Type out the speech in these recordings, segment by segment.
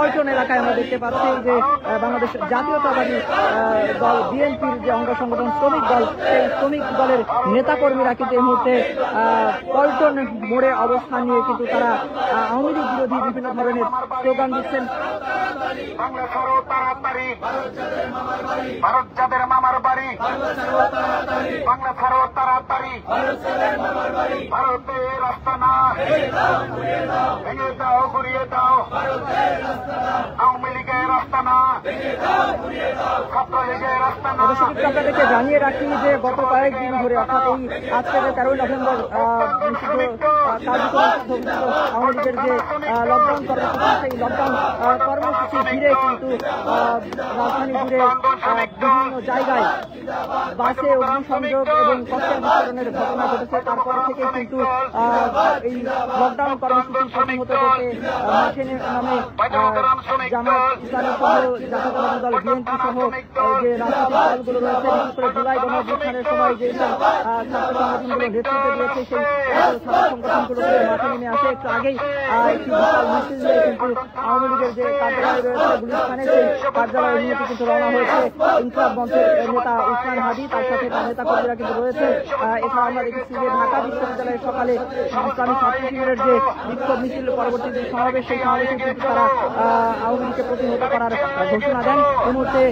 পল্টন এলাকায় আমরা দেখতে পাচ্ছি যে বাংলাদেশ জাতীয়তাবাদী দল বিএনপির যে অঙ্গ সংগঠন শ্রমিক দল, সেই শ্রমিক দলের নেতাকর্মীরা কিন্তু এই মুহূর্তে পল্টন মোড়ে অবস্থান নিয়ে কিন্তু তারা আওয়ামী লীগ বিরোধী বিভিন্ন ধরনের স্লোগান দিচ্ছেন। ভারত যাদের মামার বাড়ি, বাংলা ছাড়ো তাড়াতাড়ি, ভারতের রাস্তা না ভেঙে দাও, ঘুরিয়ে দাও, আওয়ামী লীগের রাস্তা না, ছাত্রলীগের রাস্তা না। অবশ্য কিন্তু আপনাদেরকে জানিয়ে রাখি যে গত কয়েকদিন ধরে অর্থাৎ এই আজকে 13 নভেম্বর আওয়ামী লীগের যে লকডাউন কর্মসূচি, সেই লকডাউন কর্মসূচি ঘিরে কিন্তু রাজধানী জুড়ে বিভিন্ন জায়গায় বাসে অগ্নিসংযোগ এবং ককটেল বিস্ফোরণের ঘটনা ঘটেছে। তারপর থেকে কিন্তু এই লকডাউন কর্মসূচি প্রতিহত করতে মাঠে নামে জামায়াত ইসলামী সহ জাতীয়তাবাদী দল বিএনপি সহ যে রাজনৈতিক দলগুলো রয়েছে, বিশেষ করে জুলাই গণঅভ্যুত্থানের সময় যে ছাত্র সংগঠনগুলো নেতৃত্ব দিয়েছে, সেই ছাত্র সংগঠনগুলোকে মাঠে নেমে আসে। একটু আগেই একটি বিশাল মিছিল নিয়ে কিন্তু আওয়ামী লীগের যে কার্যালয় রয়েছে গুলিস্তানে, সেই কার্যালয় অভিমুখে কিন্তু রওনা হয়েছে ইনসাফ মঞ্চের নেতা উসমান হাদি, তার সাথে তার নেতা কর্মীরা কিন্তু রয়েছে। এছাড়া আমরা দেখেছি যে ঢাকা বিশ্ববিদ্যালয়ের সকালে ইসলামী ছাত্র শিবিরের যে বিক্ষোভ মিছিল পরবর্তী যে সমাবেশ, সেই সমাবেশে কিন্তু তারা আওয়ামী লীগকে প্রতিহত করার ঘোষণা দেন। এই মুহূর্তে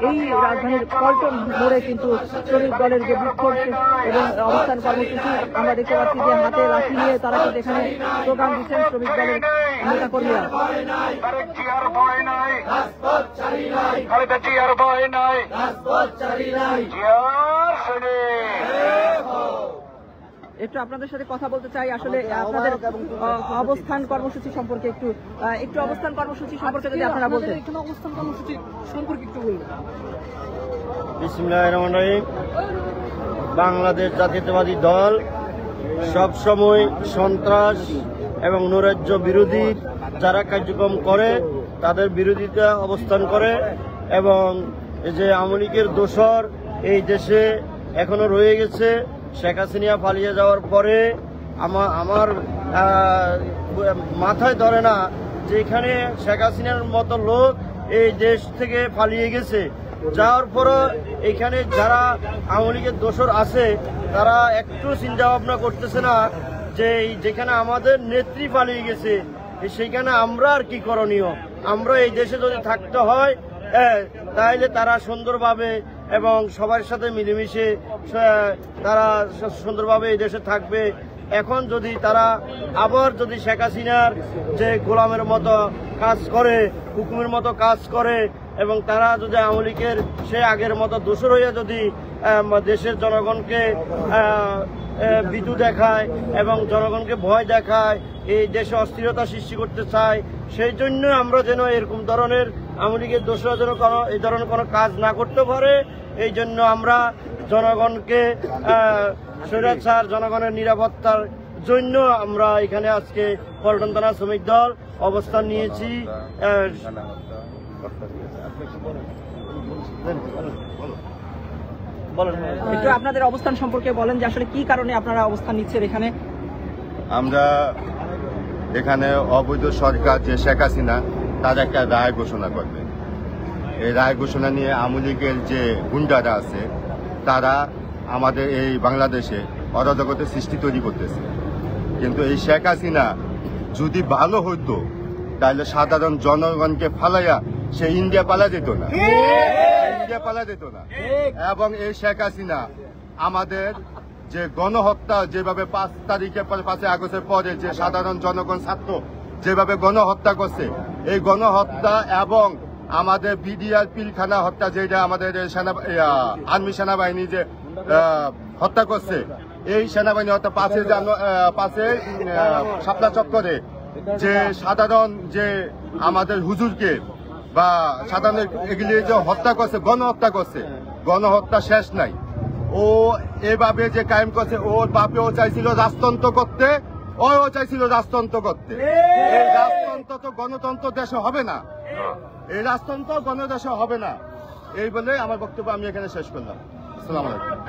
এই রাজধানীর পল্টন মোড়ে কিন্তু শ্রমিক দলের যে বিক্ষোভ এবং অবস্থান কর্মসূচি আমরা দেখতে পাচ্ছি যে হাতে লাঠি নিয়ে তারা কিন্তু এখানে স্লোগান দিচ্ছেন শ্রমিক দলের নেতা কর্মীরা। একটু আপনাদের সাথে কথা বলতে চাই, আসলে আপনাদের অবস্থান কর্মসূচি সম্পর্কে একটু অবস্থান কর্মসূচি সম্পর্কে যদি আপনারা বলতেন। অবস্থান কর্মসূচি সম্পর্কে একটু বলবেন। বিসমিল্লাহির রহমানির রহিম। বাংলাদেশ জাতীয়তাবাদী দল সবসময় সন্ত্রাস এবং নৈরাজ্য বিরোধী যারা কার্যক্রম করে তাদের বিরোধিতা অবস্থান করে, এবং যে আওয়ামী লীগের দোসর এই দেশে এখনো রয়ে গেছে। শেখ হাসিনা পালিয়ে যাওয়ার পরে আমার মাথায় ধরে না যে এখানে শেখ হাসিনার মতো লোক এই দেশ থেকে পালিয়ে গেছে, যাওয়ার পরও এখানে যারা আওয়ামী লীগের দোসর আছে তারা একটু চিন্তা ভাবনা করতেছে না যে যেখানে আমাদের নেত্রী পালিয়ে গেছে সেইখানে আমরা আর কি করণীয়। আমরা এই দেশে যদি থাকতে হয় তাহলে তারা সুন্দরভাবে এবং সবার সাথে মিলেমিশে তারা সুন্দরভাবে এই দেশে থাকবে। এখন যদি তারা আবার যদি শেখ হাসিনার যে গোলামের মতো কাজ করে, হুকুমের মতো কাজ করে, এবং তারা যদি আওয়ামী লীগের সে আগের মতো দোষর হয়ে যদি দেশের জনগণকে ভীতু দেখায় এবং জনগণকে ভয় দেখায়, এই দেশে অস্থিরতা সৃষ্টি করতে চায়, সেই জন্য আমরা যেন এরকম ধরনের আওয়ামী লীগের দোষরা যেন এই ধরনের কোনো কাজ না করতে পারে, এই জন্য আমরা জনগণকে স্বৈরাচার জনগণের নিরাপত্তার জন্য আমরা এখানে আজকে পল্টন থানা শ্রমিক দল অবস্থান নিয়েছি। একটু আপনাদের অবস্থান সম্পর্কে বলেন যে আসলে কি কারণে আপনারা অবস্থান নিচ্ছেন এখানে। আমরা এখানে অবৈধ সরকার যে শেখ হাসিনা তার একটা রায় ঘোষণা করবে। এই রায় ঘোষণা নিয়ে আওয়ামী লীগের যে গুন্ডারা আছে তারা আমাদের এই বাংলাদেশে অরাজকতার সৃষ্টি তৈরি করতেছে। কিন্তু এই শেখ হাসিনা যদি ভালো হইতো তাহলে সাধারণ জনগণকে ফালাইয়া সে ইন্ডিয়া পালা যেত না, এবং এই শেখ হাসিনা আমাদের যে গণহত্যা যেভাবে 5 তারিখে 5 আগস্টের পরে যে সাধারণ জনগণ ছাত্র যেভাবে গণহত্যা করছে, এই গণহত্যা এবং আমাদের বিডিআর পিলখানা হত্যা যেটা আমাদের আর্মি সেনাবাহিনী যে হত্যা করছে, এই সেনাবাহিনী হত্যা 5 শাপলা চত্বরে যে সাধারণ যে আমাদের হুজুরকে বা সাধারণ এগুলি যে হত্যা করছে, গণহত্যা করছে, গণহত্যা শেষ নাই। ও এভাবে যে কায়েম করছে, ওর বাপেও চাইছিল রাজতন্ত্র করতে, ও চাইছিল রাজতন্ত্র করতে। এই রাজতন্ত্র তো গণতন্ত্র দেশে হবে না, এই রাজতন্ত্র গণদেশে হবে না। এই বলে আমার বক্তব্য আমি এখানে শেষ করলাম। আসসালামু আলাইকুম।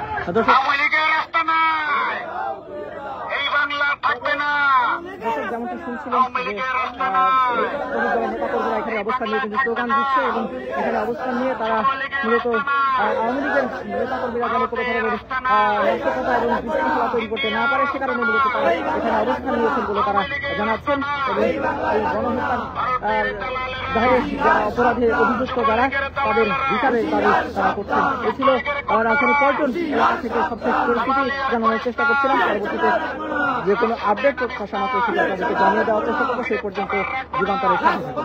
যেমনটি শুনছিলেন শ্রমিক দলের নেতাকর্মীরা এখানে অবস্থান নিয়ে কিন্তু স্লোগান দিচ্ছে এবং এখানে অবস্থান নিয়ে তারা মূলত আওয়ামী লীগের নেতাকর্মীরা যেন কোনো ধরনের নাশকতা এবং বিশৃঙ্খলা তৈরি করতে না পারে সে কারণে মূলত তারা এখানে অবস্থান নিয়েছেন বলে তারা জানাচ্ছেন এবং এই গণহত্যার বাইরে যারা অপরাধে অভিযুক্ত যারা তাদের বিচারের দাবি তারা করছেন। এই ছিল রাজধানী পল্টন এলাকা থেকে সবশেষ পরিস্থিতি জানানোর চেষ্টা করছিলাম। পরবর্তীতে যে কোনো আপডেট প্রত্যাশা মাত্র সেটা তাদেরকে জানিয়ে দেওয়ার চেষ্টা করবো। সেই পর্যন্ত যুগান্তরের সাথে থাকুন।